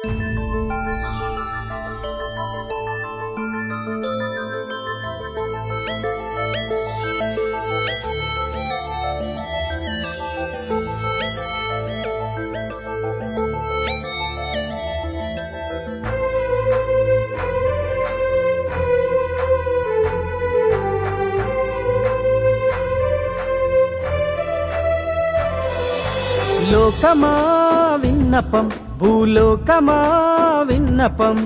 లోకమా విన్నపం, భూలోకమా విన్నపం,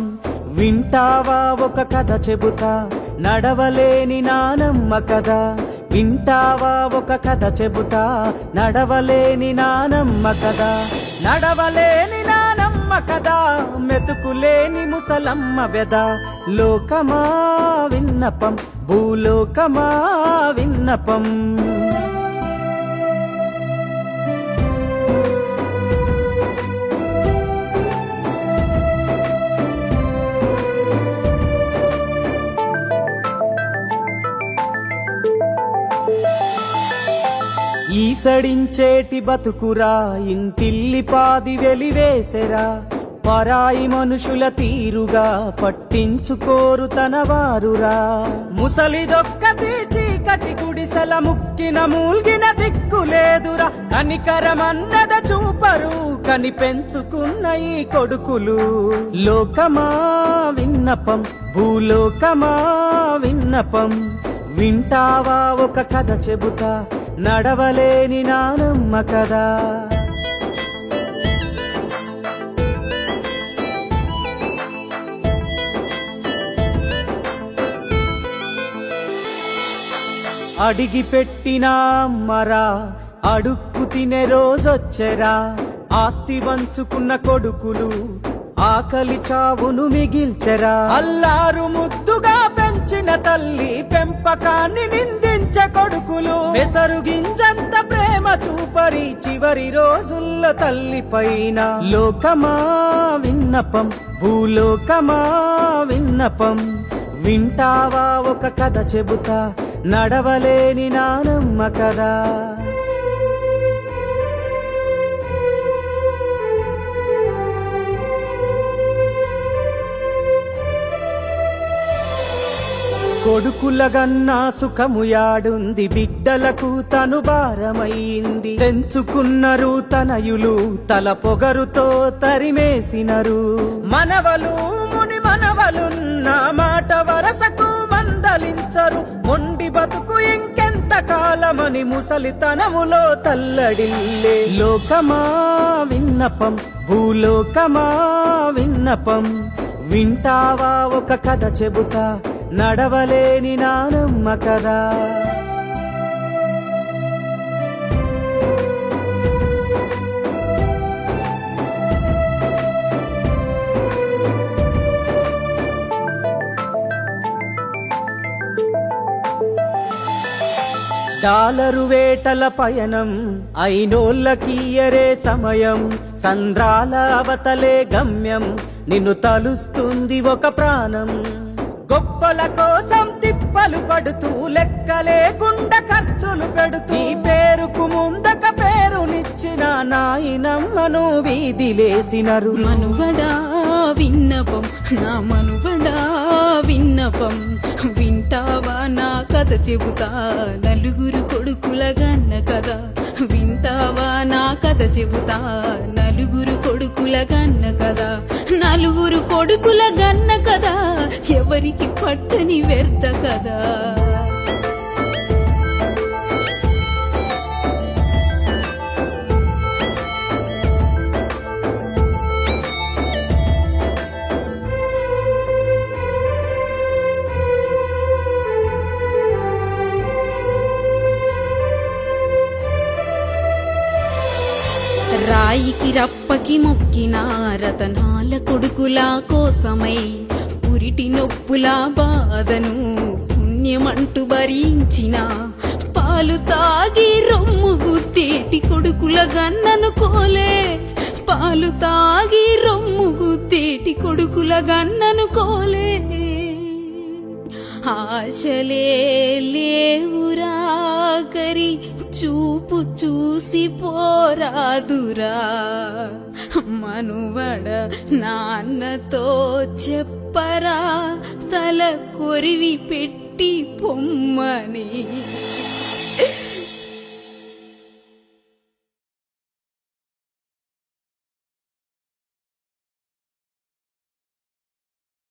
వింటావా ఒక కథ చెబుతా, నడవలేని నానమ్మ కథ. వింటావా ఒక కథ చెబుతా, నడవలేని నానమ్మ కథ. నడవలేని నానమ్మ కథ, మెతుకులేని ముసలమ్మ వెద. లోకమా విన్నపం, భూలోకమా విన్నపం. ఈసడించేటి బతుకురా, ఇంటిల్లి పాది వెలివేసెరా. పరాయి మనుషుల తీరుగా పట్టించుకోరు తన వారురా. ముసలిదొక్కటి చీకటి గుడిసెల ముక్కిన మూల్గిన దిక్కులేదురా. కనికరమన్నద చూపరు కని పెంచుకున్న ఈ కొడుకులు. లోకమా విన్నపం, భూలోకమా విన్నపం, వింటావా ఒక కథ చెబుతా, నడవలేని నానమ్మ కదా. అడిగి పెట్టిన అమ్మరా, అడుక్కు తినే రోజొచ్చెరా. ఆస్తి వంచుకున్న కొడుకులు ఆకలి చావును మిగిల్చెరా. అల్లారు ముద్దుగా పెంచిన తల్లి పెంపకాన్ని నిందించే కొడుకులు. పెసరు గింజంత ప్రేమ చూపరి చివరి రోజుల్లో తల్లి పైన. లోకమా విన్నపం, భూలోకమా విన్నపం, వింటావా ఒక కథ చెబుతా, నడవలేని నానమ్మ కదా. కొడుకులగన్నా సుఖము యాడుంది, బిడ్డలకు తను భారమైంది. తెంచుకున్నరు తనయులు తల పొగరుతో తరిమేసినరు. మనవలు ముని మనవలున్న మాట వరసకు మందలించరు. మొండి బతుకు ఇంకెంత కాలమని ముసలితనములో తల్లడిల్లే. లోకమా విన్నపం, భూలోకమా విన్నపం, వింటావా ఒక కథ చెబుతా, నడవలేని నానమ్మ కదా. డాలరు వేటల పయనం అయినోళ్ళకియరే సమయం. సంద్రాల అవతలే గమ్యం, నిన్ను తలుస్తుంది ఒక ప్రాణం. గొప్పల కోసం తిప్పలు పడుతూ లెక్కలేకుండా ఖర్చులు పెడుతూ ఈ పేరుకు ముందక పేరునిచ్చిన నాయనమ్మను వీధిలేసినరు. మనువడా విన్నపం, నా మనువడా విన్నపం, వింటావా నా కథ చెబుతా, నలుగురు కొడుకుల గన్న కదా. వింటావా నా కథ చెబుతా, నలుగురు కొడుకుల గన్న కదా. నలుగురు కొడుకుల గన్న కదా, ఎవరికి పట్టని వ్యర్థ కదా. రాయికి రప్పకి మొక్కిన రతనాల కొడుకుల కోసమై, పురిటి నొప్పుల బాధను పుణ్యమంటూ భరించిన, పాలు తాగి రొమ్ము గుద్దేటి కొడుకుల గన్నను కోలే. పాలు తాగి రొమ్ము గుద్దేటి కొడుకుల గన్నను కోలే. ఆశలే లేవురా కరి చూపు చూసి పోరాదురా మనువడ నాన్నతో చెప్పరా తల కొరివి పెట్టి పొమ్మని